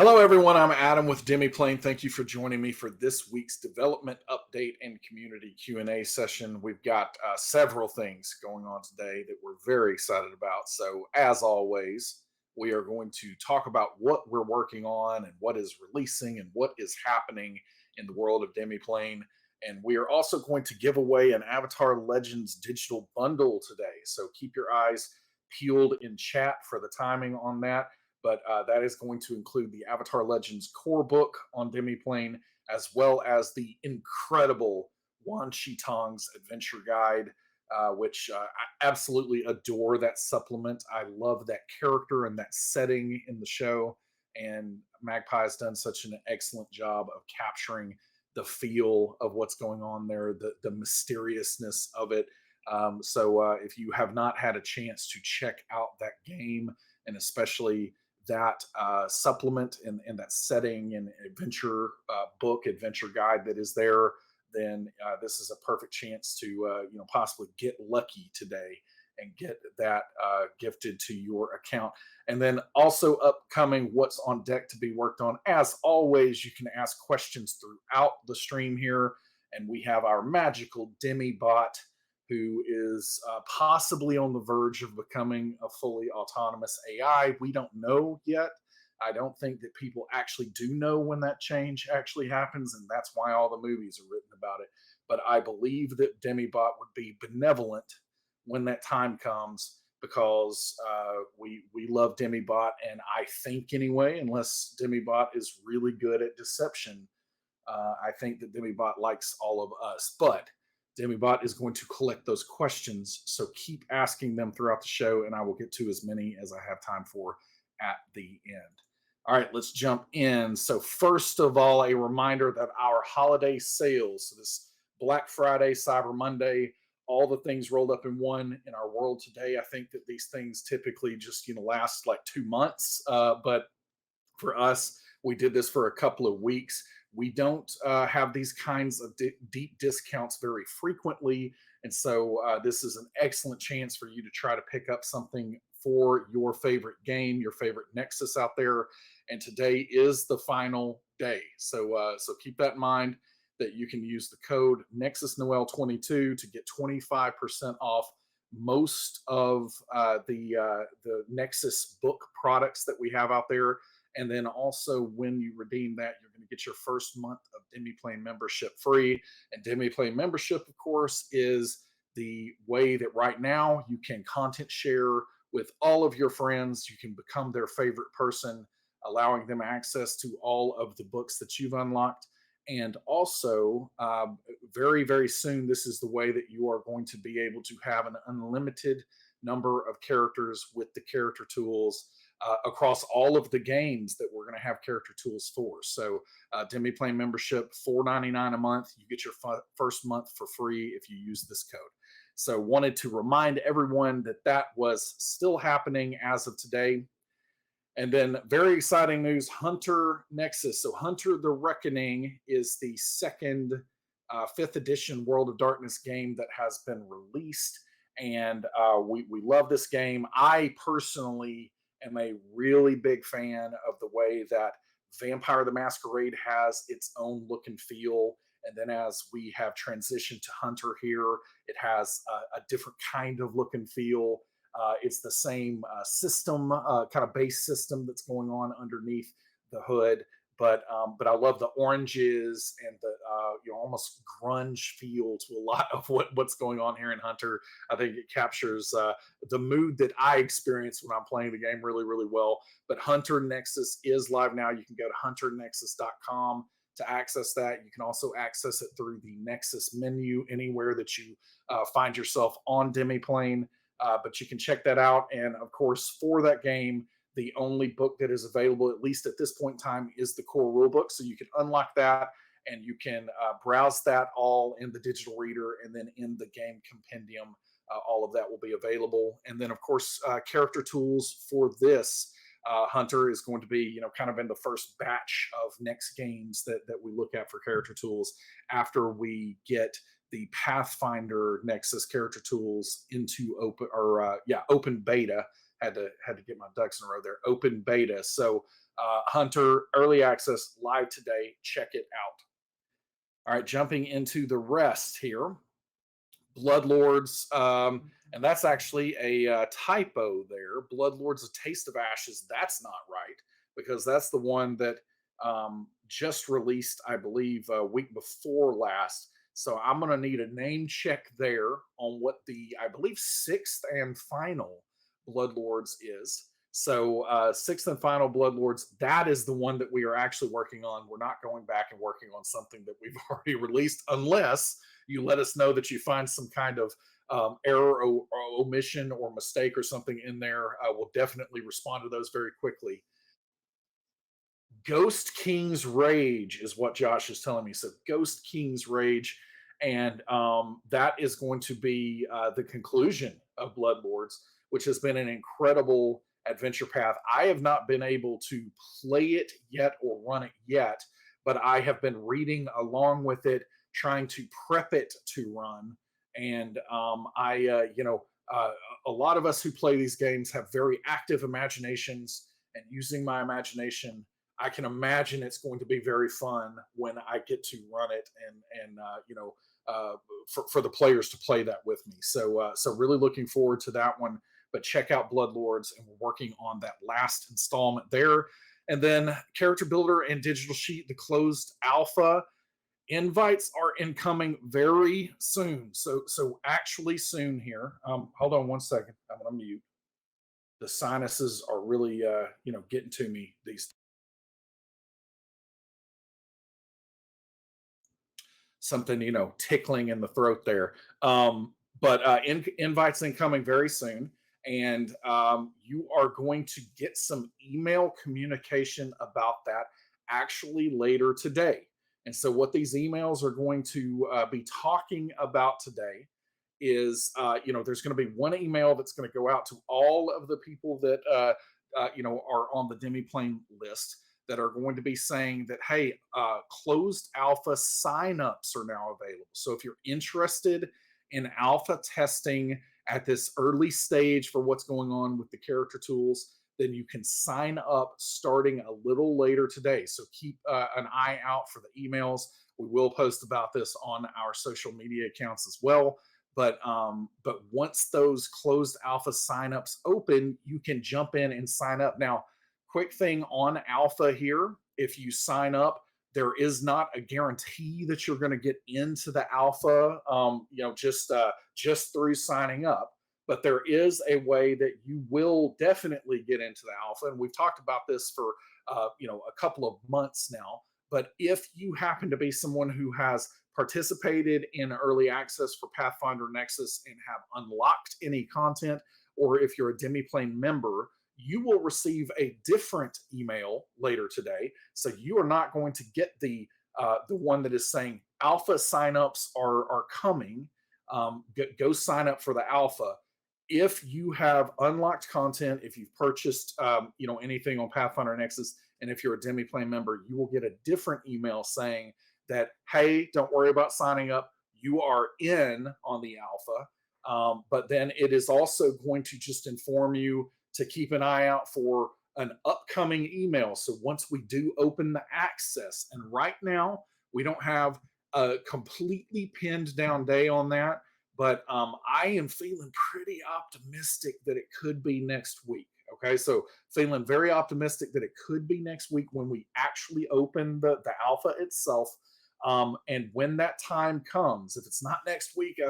Hello, everyone. I'm Adam with Demiplane. Thank you for joining me for this week's development update and community Q&A session. We've got several things going on today that we're very excited about. So, as always, we are going to talk about what we're working on and what is releasing and what is happening in the world of Demiplane. And we are also going to give away an Avatar Legends digital bundle today. So, keep your eyes peeled in chat for the timing on that, but that is going to include the Avatar Legends core book on Demiplane, as well as the incredible Wan Shi Tong's adventure guide, which I absolutely adore that supplement. I love that character and that setting in the show, and Magpie has done such an excellent job of capturing the feel of what's going on there, the mysteriousness of it. So if you have not had a chance to check out that game, and especially that supplement and that setting and adventure book, adventure guide that is there, then this is a perfect chance to possibly get lucky today and get that gifted to your account. And then also upcoming, what's on deck to be worked on. As always, you can ask questions throughout the stream here, and we have our magical Demibot, who is possibly on the verge of becoming a fully autonomous AI. We don't know yet. I don't think that people actually do know when that change actually happens, and that's why all the movies are written about it. But I believe that Demibot would be benevolent when that time comes, because we love Demibot, and I think anyway, unless Demibot is really good at deception, I think that Demibot likes all of us. But Demibot is going to collect those questions, so keep asking them throughout the show, and I will get to as many as I have time for at the end. All right, let's jump in. So first of all, a reminder that our holiday sales, so this Black Friday, Cyber Monday, all the things rolled up in one in our world today. I think that these things typically just last like 2 months, but for us, we did this for a couple of weeks. We don't have these kinds of deep discounts very frequently. And so this is an excellent chance for you to try to pick up something for your favorite game, your favorite Nexus out there. And today is the final day. So keep that in mind, that you can use the code NexusNoel22 to get 25% off most of the Nexus book products that we have out there. And then also, when you redeem that, you're going to get your first month of Demiplane membership free. And Demiplane membership, of course, is the way that right now you can content share with all of your friends. You can become their favorite person, allowing them access to all of the books that you've unlocked. And also, very, very soon, this is the way that you are going to be able to have an unlimited number of characters with the character tools across all of the games that we're going to have character tools for. So Demiplane membership, $4.99 a month. You get your first month for free if you use this code. So wanted to remind everyone that that was still happening as of today. And then very exciting news, Hunter Nexus. So Hunter the Reckoning is the second 5th edition World of Darkness game that has been released. And we love this game. I personally am a really big fan of the way that Vampire the Masquerade has its own look and feel. And then as we have transitioned to Hunter here, it has a different kind of look and feel. It's the same system, kind of base system that's going on underneath the hood. But I love the oranges and the almost grunge feel to a lot of what's going on here in Hunter. I think it captures the mood that I experience when I'm playing the game really, really well. But Hunter Nexus is live now. You can go to hunternexus.com to access that. You can also access it through the Nexus menu anywhere that you find yourself on Demiplane. But you can check that out. And of course, for that game, the only book that is available, at least at this point in time, is the core rulebook. So you can unlock that, and you can browse that all in the digital reader, and then in the game compendium, all of that will be available. And then, of course, character tools for this Hunter is going to be, kind of in the first batch of next games that we look at for character tools after we get the Pathfinder Nexus character tools into open beta. Had to get my ducks in a row there. Open beta. So Hunter, early access, live today. Check it out. All right, jumping into the rest here. Bloodlords, and that's actually a typo there. Bloodlords, A Taste of Ashes. That's not right because that's the one that just released, I believe, a week before last. So I'm going to need a name check there on what the, I believe, sixth and final Bloodlords is. So sixth and final Bloodlords, that is the one that we are actually working on. We're not going back and working on something that we've already released unless you let us know that you find some kind of error or omission or mistake or something in there. We'll definitely respond to those very quickly. Ghost King's Rage is what Josh is telling me. So Ghost King's Rage, and that is going to be the conclusion of Bloodlords, which has been an incredible adventure path. I have not been able to play it yet or run it yet, but I have been reading along with it, trying to prep it to run. And a lot of us who play these games have very active imaginations, and using my imagination, I can imagine it's going to be very fun when I get to run it and for the players to play that with me. So really looking forward to that one. But check out Bloodlords, and we're working on that last installment there. And then Character Builder and Digital Sheet, the closed alpha. Invites are incoming very soon. So actually soon here. Hold on one second. I'm gonna mute. The sinuses are really getting to me these. Something tickling in the throat there. But invites incoming very soon, and you are going to get some email communication about that actually later today. And so, what these emails are going to be talking about today is, there's going to be one email that's going to go out to all of the people that are on the Demiplane list that are going to be saying that, hey, closed alpha signups are now available. So if you're interested in alpha testing at this early stage for what's going on with the character tools, then you can sign up starting a little later today. So keep an eye out for the emails. We will post about this on our social media accounts as well. But once those closed alpha signups open, you can jump in and sign up. Now, quick thing on alpha here, if you sign up, there is not a guarantee that you're going to get into the alpha just through signing up, but there is a way that you will definitely get into the alpha. And we've talked about this for a couple of months now. But if you happen to be someone who has participated in early access for Pathfinder Nexus and have unlocked any content, or if you're a Demiplane member, you will receive a different email later today. So you are not going to get the one that is saying alpha signups are coming. Go sign up for the alpha. If you have unlocked content, if you've purchased anything on Pathfinder Nexus, and if you're a Demiplane member, you will get a different email saying that, hey, don't worry about signing up. You are in on the alpha. But then it is also going to just inform you to keep an eye out for an upcoming email. So once we do open the access, and right now we don't have a completely pinned down day on that, but I am feeling pretty optimistic that it could be next week. Okay, so feeling very optimistic that it could be next week when we actually open the alpha itself. And when that time comes, if it's not next week,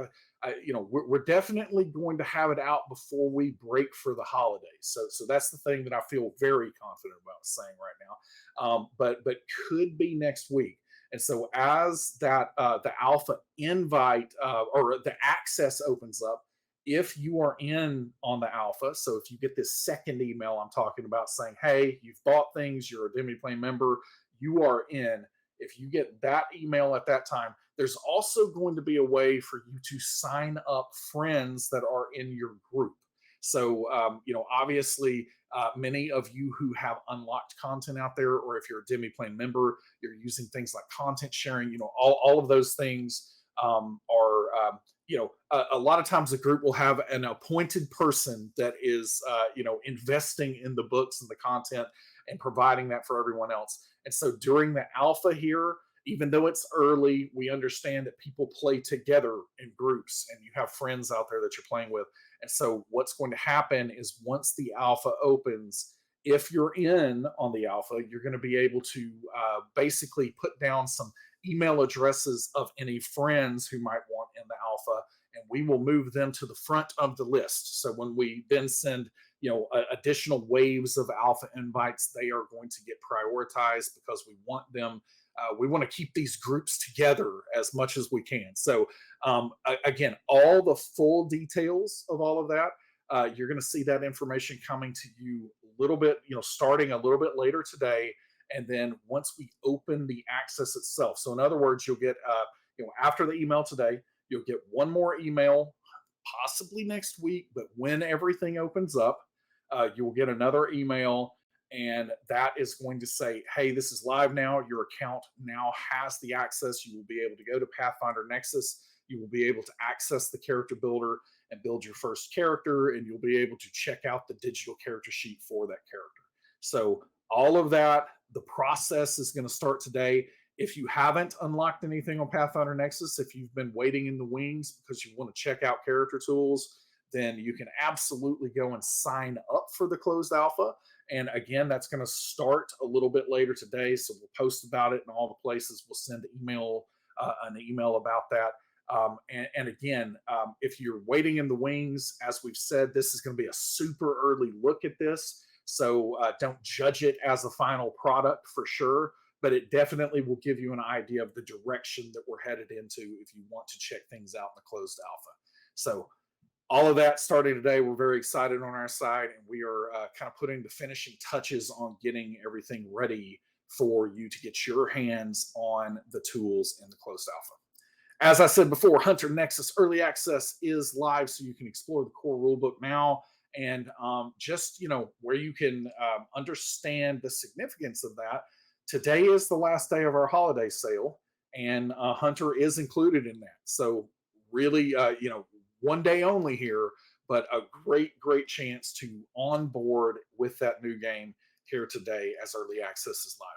we're definitely going to have it out before we break for the holidays. So that's the thing that I feel very confident about saying right now. But could be next week. And so as that the alpha invite or the access opens up, if you are in on the alpha, so if you get this second email I'm talking about saying, hey, you've bought things, you're a Demiplane member, you are in. If you get that email at that time, there's also going to be a way for you to sign up friends that are in your group. So, obviously, many of you who have unlocked content out there, or if you're a Demiplane member, you're using things like content sharing, all of those things are a lot of times the group will have an appointed person that is investing in the books and the content and providing that for everyone else. And so during the alpha here, even though it's early, we understand that people play together in groups and you have friends out there that you're playing with. And so what's going to happen is once the alpha opens, if you're in on the alpha, you're going to be able to basically put down some email addresses of any friends who might want in the alpha, and we will move them to the front of the list. So when we then send additional waves of alpha invites, they are going to get prioritized because we want them. We want to keep these groups together as much as we can. So again, all the full details of all of that, you're going to see that information coming to you a little bit, starting a little bit later today. And then once we open the access itself. So in other words, you'll get, after the email today, you'll get one more email, possibly next week, but when everything opens up, you will get another email, and that is going to say, hey, this is live now. Your account now has the access. You will be able to go to Pathfinder Nexus. You will be able to access the character builder and build your first character, and you'll be able to check out the digital character sheet for that character. So all of that, the process is going to start today. If you haven't unlocked anything on Pathfinder Nexus, if you've been waiting in the wings because you want to check out character tools, then you can absolutely go and sign up for the closed alpha. And again, that's going to start a little bit later today. So we'll post about it in all the places. We'll send an email about that. And again, if you're waiting in the wings, as we've said, this is going to be a super early look at this. So don't judge it as a final product for sure, but it definitely will give you an idea of the direction that we're headed into if you want to check things out in the closed alpha. So all of that starting today. We're very excited on our side, and we are kind of putting the finishing touches on getting everything ready for you to get your hands on the tools in the closed alpha. As I said before, Hunter Nexus Early Access is live, so you can explore the core rulebook now, and just where you can understand the significance of that. Today is the last day of our holiday sale, and Hunter is included in that. So really, one day only here, but a great chance to onboard with that new game here today as early access is live.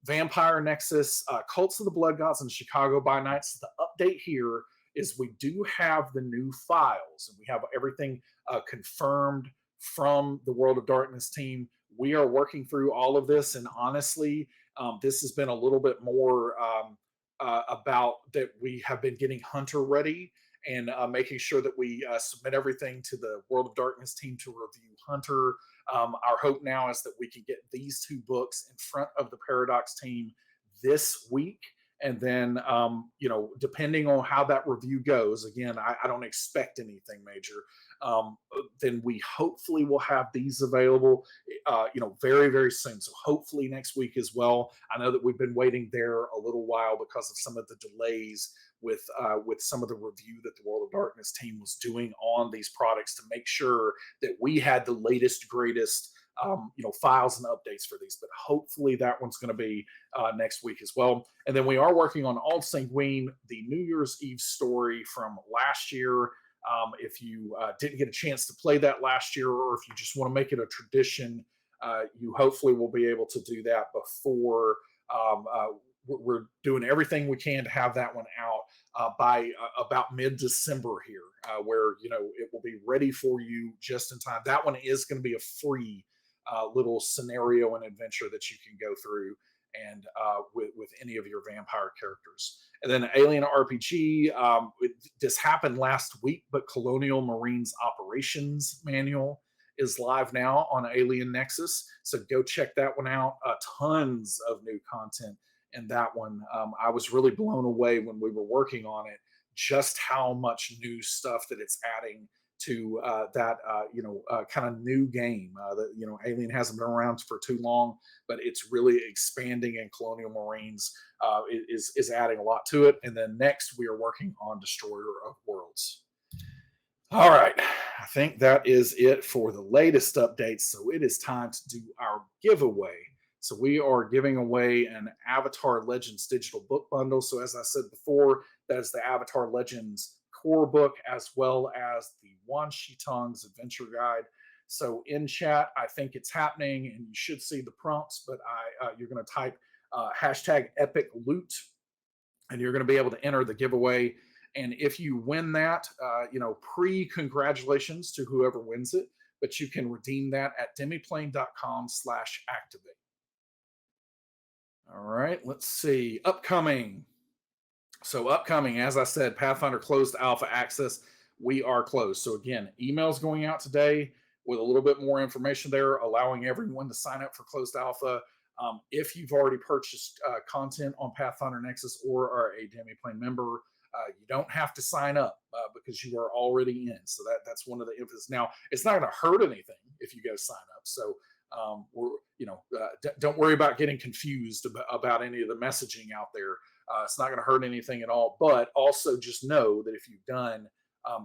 Vampire Nexus, Cults of the Blood Gods, and Chicago by Night. So the update here is we do have the new files, and we have everything confirmed from the World of Darkness team. We are working through all of this, and honestly, this has been a little bit more about that we have been getting Hunter ready and making sure that we submit everything to the World of Darkness team to review Hunter. Our hope now is that we can get these two books in front of the Paradox team this week. And then, depending on how that review goes, again, I don't expect anything major. Then we hopefully will have these available, very, very soon. So hopefully next week as well. I know that we've been waiting there a little while because of some of the delays with some of the review that the World of Darkness team was doing on these products to make sure that we had the latest, greatest, files and updates for these. But hopefully that one's going to be next week as well. And then we are working on Old Sanguine, the New Year's Eve story from last year. If you didn't get a chance to play that last year, or if you just want to make it a tradition, you hopefully will be able to do that before we're doing everything we can to have that one out by about mid-December here, where it will be ready for you just in time. That one is going to be a free little scenario and adventure that you can go through and with any of your vampire characters. And then Alien RPG, this happened last week, but Colonial Marines Operations Manual is live now on Alien Nexus. So go check that one out. Tons of new content in that one. I was really blown away when we were working on it, just how much new stuff that it's adding to that kind of new game. Alien hasn't been around for too long, but it's really expanding, and Colonial Marines is adding a lot to it. And then next we are working on Destroyer of Worlds. All right, I think that is it for the latest updates. So it is time to do our giveaway. So we are giving away an Avatar Legends digital book bundle. So as I said before, That is the Avatar Legends core book, as well as the Wan Shi Tong's Adventure Guide. So in chat, I think it's happening, and you should see the prompts. But you're going to type hashtag Epic Loot, and you're going to be able to enter the giveaway. And if you win that, pre-congratulations to whoever wins it, but you can redeem that at demiplane.com/activate. All right, let's see. Upcoming. So upcoming, as I said, Pathfinder closed alpha access. We are closed. So again, emails going out today with a little bit more information there, allowing everyone to sign up for closed alpha. If you've already purchased content on Pathfinder Nexus or are a Demiplane member, you don't have to sign up because you are already in. So that's one of the emphasis. Now, it's not going to hurt anything if you go sign up. So don't worry about getting confused about any of the messaging out there. It's not going to hurt anything at all. But also just know that if you've done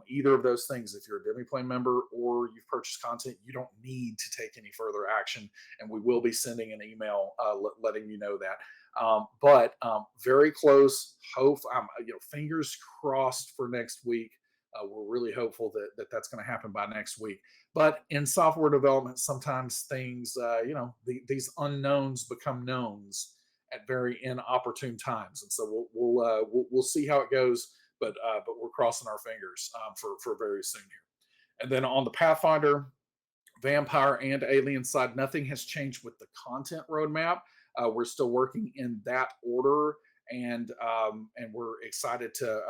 either of those things, if you're a Demiplane member or you've purchased content, you don't need to take any further action. And we will be sending an email letting you know that. But very close. Hope, fingers crossed for next week. We're really hopeful that's going to happen by next week. But in software development, sometimes things, these unknowns become knowns at very inopportune times, and so we'll see how it goes. But we're crossing our fingers for very soon here. And then on the Pathfinder vampire and alien side, nothing has changed with the content roadmap. We're still working in that order, and we're excited to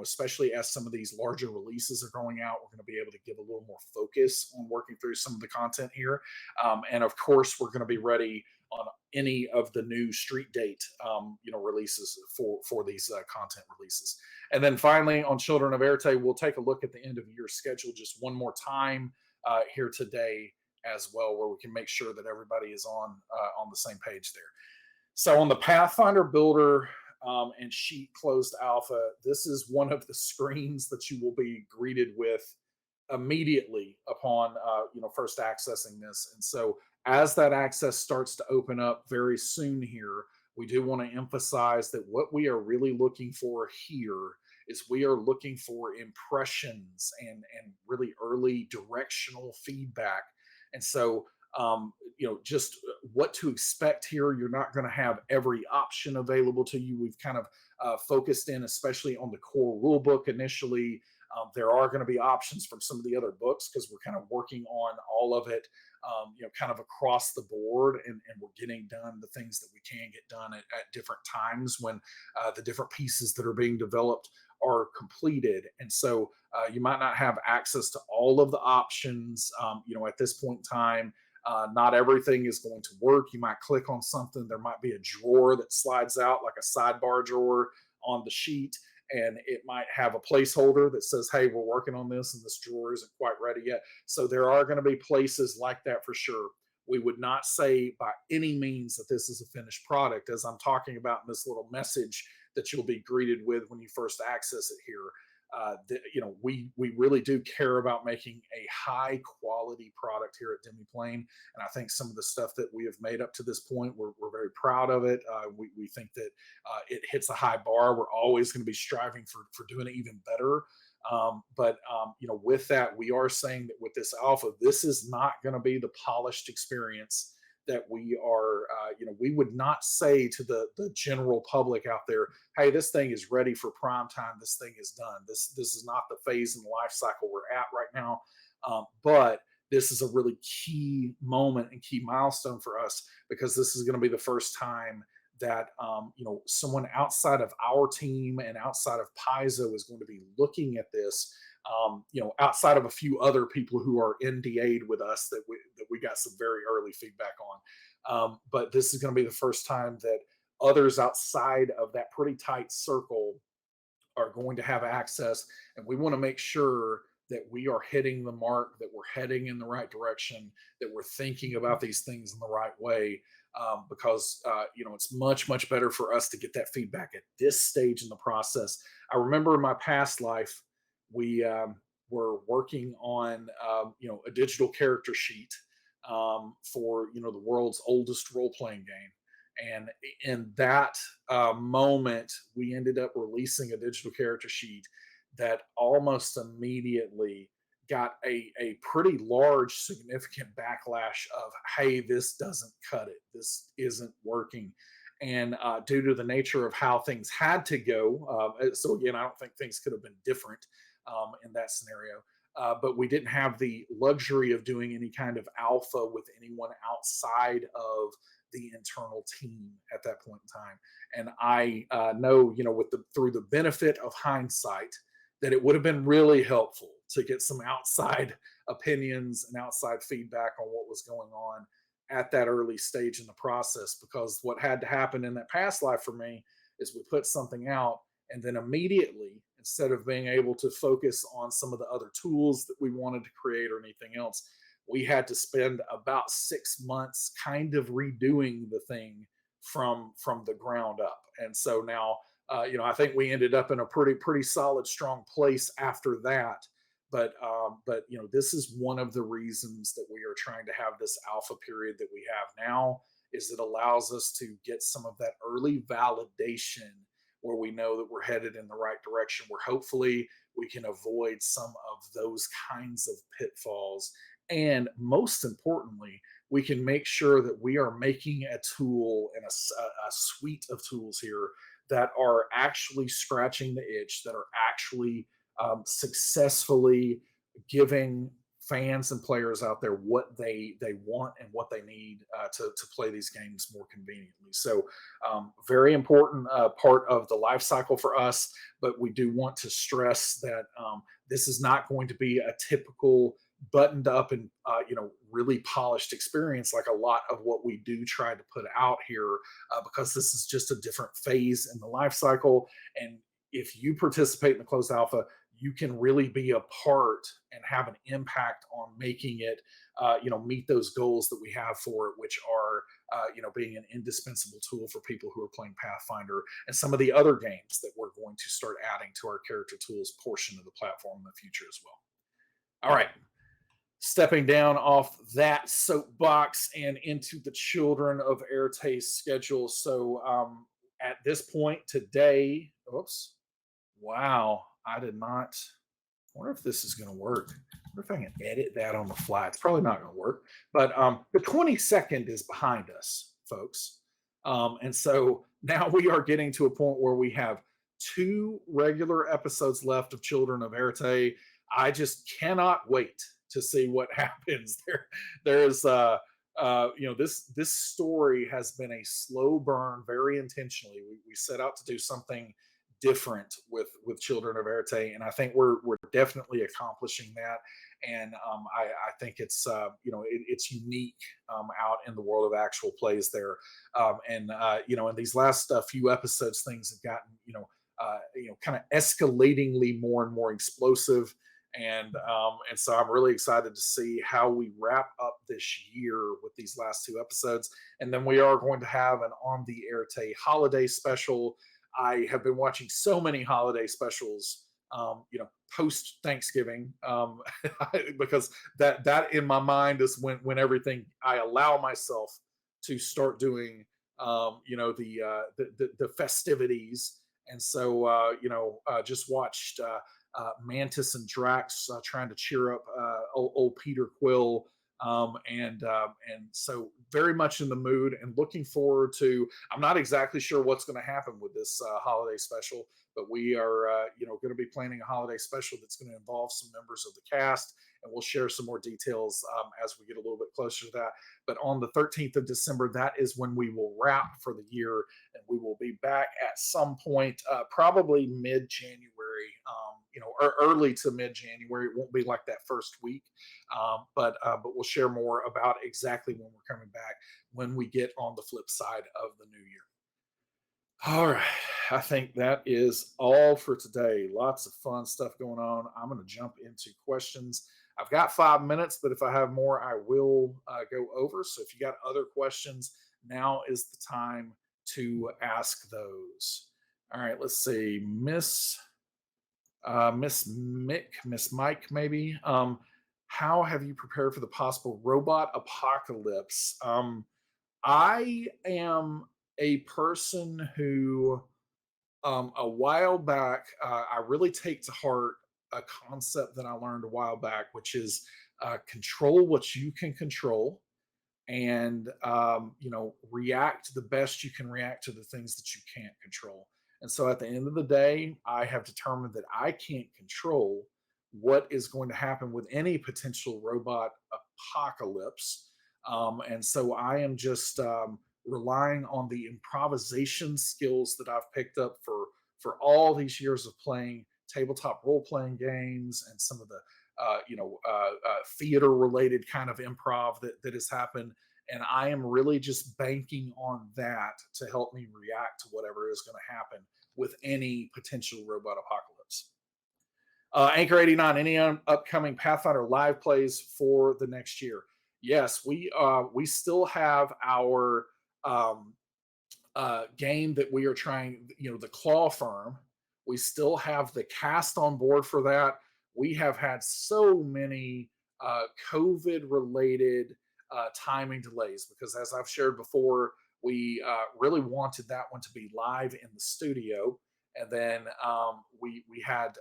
especially as some of these larger releases are going out, we're going to be able to give a little more focus on working through some of the content here. And of course, we're going to be ready on any of the new street date releases for these content releases. And then finally, on Children of Airte, we'll take a look at the end of year schedule just one more time here today as well, where we can make sure that everybody is on the same page there. So on the Pathfinder Builder and Sheet closed alpha, this is one of the screens that you will be greeted with immediately upon first accessing this. And so as that access starts to open up very soon here, we do want to emphasize that what we are really looking for here is we are looking for impressions and really early directional feedback. And so just what to expect here. You're not going to have every option available to you. We've kind of focused in, especially on the core rule book initially. There are going to be options from some of the other books because we're kind of working on all of it, kind of across the board, and we're getting done the things that we can get done at different times when the different pieces that are being developed are completed. And so you might not have access to all of the options, at this point in time. Not everything is going to work. You might click on something. There might be a drawer that slides out like a sidebar drawer on the sheet, and it might have a placeholder that says, hey, we're working on this and this drawer isn't quite ready yet. So there are going to be places like that for sure. We would not say by any means that this is a finished product, as I'm talking about in this little message that you'll be greeted with when you first access it here. We really do care about making a high quality product here at Demiplane, and I think some of the stuff that we have made up to this point, we're very proud of it. We think that it hits a high bar. We're always going to be striving for doing it even better. But with that, we are saying that with this alpha, this is not going to be the polished experience that we are, we would not say to the general public out there, hey, this thing is ready for prime time. This thing is done. This is not the phase in the life cycle we're at right now. But this is a really key moment and key milestone for us, because this is going to be the first time that someone outside of our team and outside of Paizo is going to be looking at this. Outside of a few other people who are NDA'd with us that we got some very early feedback on. But this is going to be the first time that others outside of that pretty tight circle are going to have access. And we want to make sure that we are hitting the mark, that we're heading in the right direction, that we're thinking about these things in the right way. Because it's much, much better for us to get that feedback at this stage in the process. I remember in my past life, we were working on a digital character sheet for the world's oldest role-playing game, And in that moment, we ended up releasing a digital character sheet that almost immediately got a pretty large, significant backlash of, hey, this doesn't cut it. This isn't working. And due to the nature of how things had to go, so again, I don't think things could have been different in that scenario. But we didn't have the luxury of doing any kind of alpha with anyone outside of the internal team at that point in time. And I know, with the through the benefit of hindsight, that it would have been really helpful to get some outside opinions and outside feedback on what was going on at that early stage in the process. Because what had to happen in that past life for me is we put something out, and then immediately, instead of being able to focus on some of the other tools that we wanted to create or anything else, we had to spend about 6 months kind of redoing the thing from the ground up. And so now, I think we ended up in a pretty solid, strong place after that. But this is one of the reasons that we are trying to have this alpha period that we have now, is it allows us to get some of that early validation where we know that we're headed in the right direction, where hopefully we can avoid some of those kinds of pitfalls. And most importantly, we can make sure that we are making a tool and a suite of tools here that are actually scratching the itch, that are actually successfully giving fans and players out there what they want and what they need to play these games more conveniently. So, very important part of the life cycle for us. But we do want to stress that this is not going to be a typical buttoned up and really polished experience like a lot of what we do try to put out here, because this is just a different phase in the life cycle. And if you participate in the closed alpha, you can really be a part and have an impact on making it, meet those goals that we have for it, which are, being an indispensable tool for people who are playing Pathfinder and some of the other games that we're going to start adding to our character tools portion of the platform in the future as well. All right. Stepping down off that soapbox and into the children of Airte's schedule. So at this point today, oops, wow, I did not. I wonder if this is going to work. I wonder if I can edit that on the fly. It's probably not going to work. But the 22nd is behind us, folks. And so now we are getting to a point where we have 2 regular episodes left of Children of Airte. I just cannot wait to see what happens. There's this story has been a slow burn, very intentionally. We set out to do something different with Children of Airte, and I think we're definitely accomplishing that. And I think it's it's unique out in the world of actual plays there. In these last few episodes, things have gotten kind of escalatingly more and more explosive. And so I'm really excited to see how we wrap up this year with these last 2 episodes. And then we are going to have an On the Airte holiday special. I have been watching so many holiday specials, post Thanksgiving, because that in my mind is when everything, I allow myself to start doing, the festivities. And so, just watched Mantis and Drax trying to cheer up old Peter Quill. And so very much in the mood and looking forward to. I'm not exactly sure what's going to happen with this holiday special, but we are going to be planning a holiday special that's going to involve some members of the cast, and we'll share some more details as we get a little bit closer to that. But on the 13th of December, that is when we will wrap for the year, and we will be back at some point, probably mid-January, or early to mid-January. It won't be like that first week, but we'll share more about exactly when we're coming back when we get on the flip side of the new year. All right. I think that is all for today. Lots of fun stuff going on. I'm going to jump into questions. I've got 5 minutes, but if I have more, I will go over. So if you got other questions, now is the time to ask those. All right. Let's see. Miss Mike, maybe. How have you prepared for the possible robot apocalypse? I am a person who a while back, I really take to heart a concept that I learned a while back, which is control what you can control, and react the best you can react to the things that you can't control. And so at the end of the day, I have determined that I can't control what is going to happen with any potential robot apocalypse. And so I am just relying on the improvisation skills that I've picked up for all these years of playing tabletop role playing games and some of the theater related kind of improv that has happened. And I am really just banking on that to help me react to whatever is going to happen with any potential robot apocalypse. Anchor 89, any upcoming Pathfinder live plays for the next year? Yes, we still have our game that we are trying, the Claw Firm. We still have the cast on board for that. We have had so many COVID related timing delays because, as I've shared before, we really wanted that one to be live in the studio. And then we had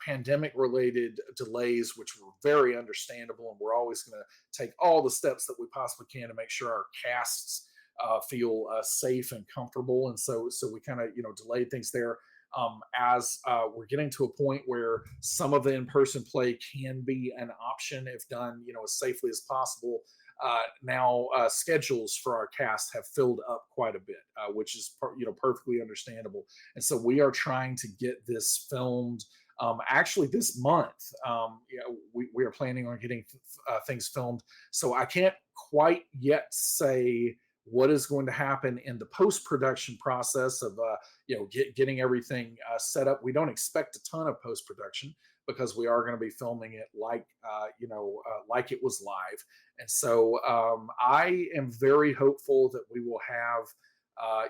pandemic related delays, which were very understandable, and we're always going to take all the steps that we possibly can to make sure our casts feel safe and comfortable. And so we kind of delayed things there. As we're getting to a point where some of the in-person play can be an option if done as safely as possible. Now schedules for our cast have filled up quite a bit, which is perfectly understandable. And so we are trying to get this filmed. Actually, this month, we are planning on getting things filmed. So I can't quite yet say what is going to happen in the post-production process of getting everything set up. We don't expect a ton of post-production because we are going to be filming it like it was live. And so I am very hopeful that we will have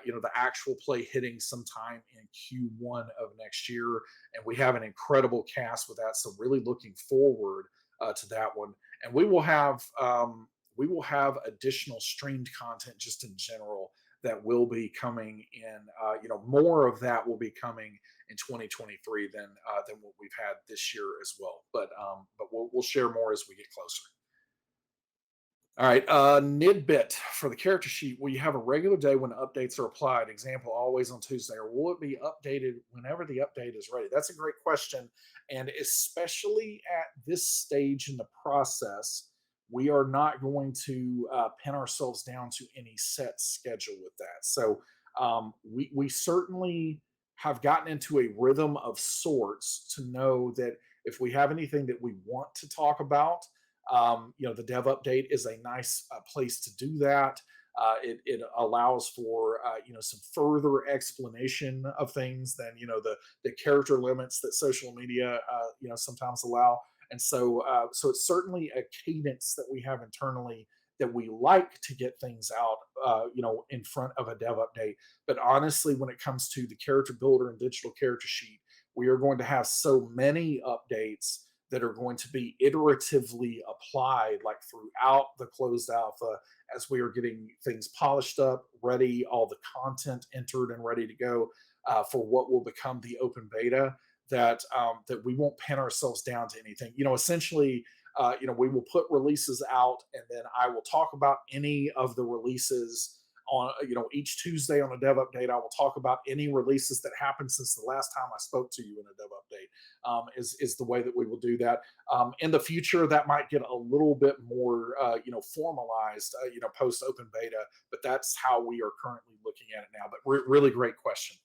the actual play hitting sometime in Q1 of next year, and we have an incredible cast with that. So really looking forward to that one, and we will have additional streamed content just in general that will be coming in. More of that will be coming in 2023 than what we've had this year as well. But we'll share more as we get closer. All right, Nidbit for the character sheet. Will you have a regular day when updates are applied? Example, always on Tuesday, or will it be updated whenever the update is ready? That's a great question, and especially at this stage in the process, we are not going to pin ourselves down to any set schedule with that. So we certainly have gotten into a rhythm of sorts to know that if we have anything that we want to talk about, the dev update is a nice place to do that. It allows for some further explanation of things than the character limits that social media sometimes allow. And so it's certainly a cadence that we have internally that we like to get things out in front of a dev update. But honestly, when it comes to the character builder and digital character sheet, we are going to have so many updates that are going to be iteratively applied like throughout the closed alpha as we are getting things polished up, ready, all the content entered and ready to go for what will become the open beta, that we won't pin ourselves down to anything. Essentially, we will put releases out, and then I will talk about any of the releases on each Tuesday on a dev update. I will talk about any releases that happened since the last time I spoke to you in a dev update. Is the way that we will do that. In the future, that might get a little bit more formalized post open beta, but that's how we are currently looking at it now. But really great question.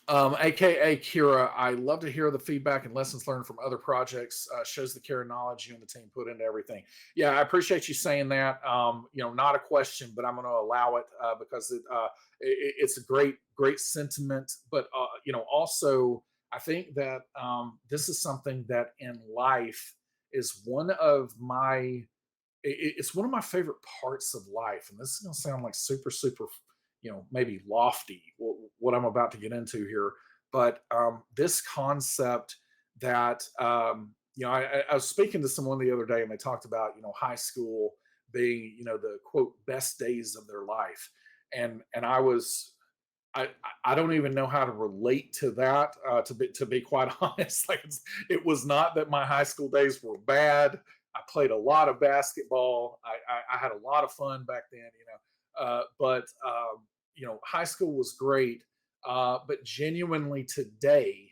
AKA Kira, I love to hear the feedback and lessons learned from other projects. Shows the care and knowledge you and the team put into everything. Yeah, I appreciate you saying that. Not a question, but I'm going to allow it because it's a great sentiment. But also I think that this is something that in life is it's one of my favorite parts of life. And this is going to sound like super maybe lofty what I'm about to get into here, but this concept that I was speaking to someone the other day, and they talked about high school being, the quote best days of their life. And I was I don't even know how to relate to that. To be quite honest, like it was not that my high school days were bad. I played a lot of basketball. I had a lot of fun back then, but high school was great. But genuinely today,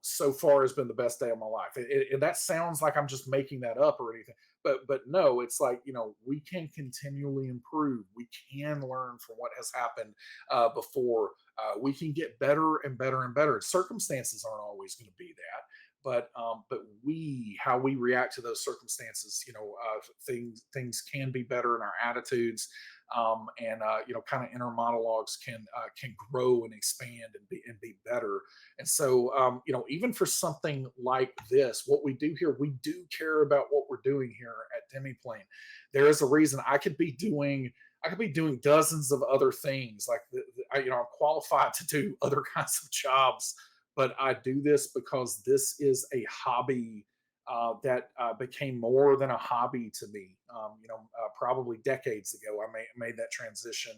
so far has been the best day of my life. And that sounds like I'm just making that up or anything, but no, it's like, we can continually improve. We can learn from what has happened before. We can get better and better and better. Circumstances aren't always going to be that, but how we react to those circumstances, things can be better in our attitudes, and kind of inner monologues can grow and expand and be better. And so, even for something like this, what we do here, we do care about what we're doing here at Demiplane. There is a reason. I could be doing dozens of other things. Like I'm qualified to do other kinds of jobs, but I do this because this is a hobby that became more than a hobby to me. Probably decades ago, I made that transition,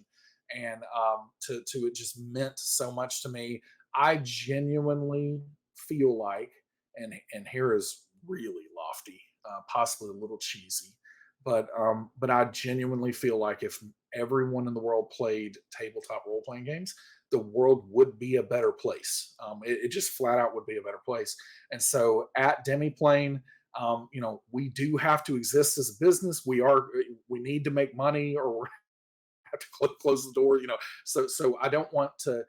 and to it just meant so much to me. I genuinely feel like, and here is really lofty, possibly a little cheesy, but I genuinely feel like if everyone in the world played tabletop role playing games, the world would be a better place. It just flat out would be a better place. And so at Demiplane, we do have to exist as a business. We need to make money, or we're have to close the door. So I don't want to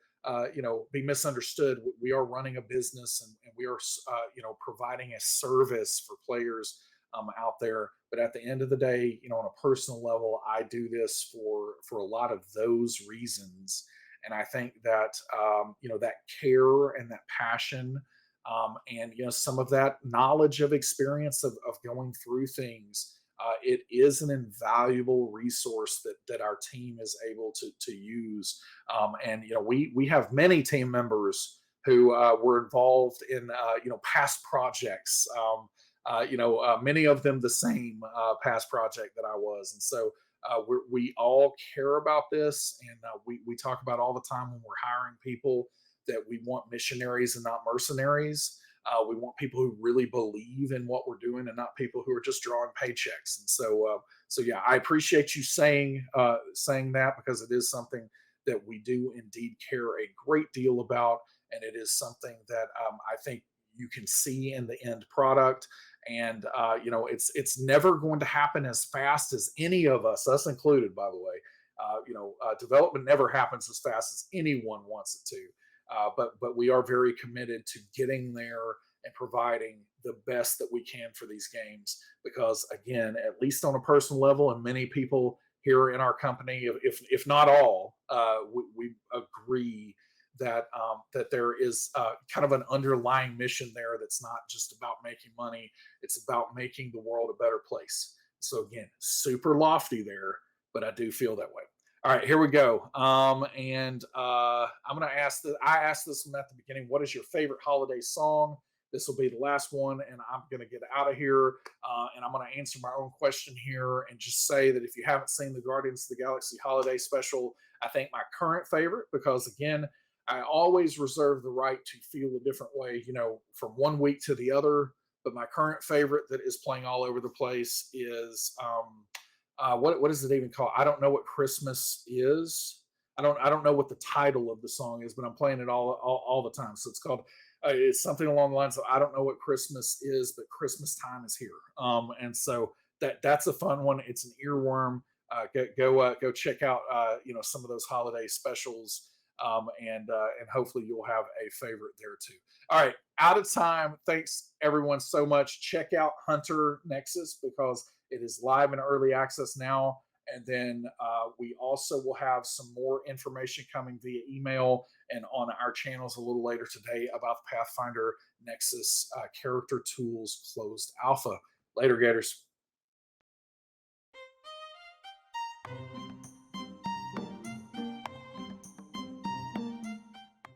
be misunderstood. We are running a business, and we are providing a service for players out there. But at the end of the day, on a personal level, I do this for a lot of those reasons. And I think that that care and that passion, and some of that knowledge of experience of going through things, it is an invaluable resource that our team is able to use. And we have many team members who were involved in past projects. Many of them the same past project that I was, and so we all care about this, and we talk about all the time when we're hiring people that we want missionaries and not mercenaries. We want people who really believe in what we're doing and not people who are just drawing paychecks. And so yeah, I appreciate you saying that, because it is something that we do indeed care a great deal about, and it is something that I think you can see in the end product. And it's never going to happen as fast as any of us included, by the way. Development never happens as fast as anyone wants it to. But we are very committed to getting there and providing the best that we can for these games, because again, at least on a personal level, and many people here in our company, if not all, we agree that there is kind of an underlying mission there that's not just about making money; it's about making the world a better place. So again, super lofty there, but I do feel that way. All right, here we go. And I'm going to ask I asked this one at the beginning. What is your favorite holiday song? This will be the last one, and I'm going to get out of here. And I'm going to answer my own question here and just say that if you haven't seen the Guardians of the Galaxy holiday special, I think my current favorite, because again, I always reserve the right to feel a different way, from one week to the other. But my current favorite that is playing all over the place is what is it even called? I don't know what Christmas is. I don't know what the title of the song is, but I'm playing it all the time. So it's called it's something along the lines of, I don't know what Christmas is, but Christmas time is here. And so that's a fun one. It's an earworm. Go check out some of those holiday specials, and hopefully you'll have a favorite there too. All right, out of time. Thanks everyone so much. Check out Hunter Nexus, because it is live in early access now. And then we also will have some more information coming via email and on our channels a little later today about the Pathfinder Nexus character tools closed alpha. Later, Gators.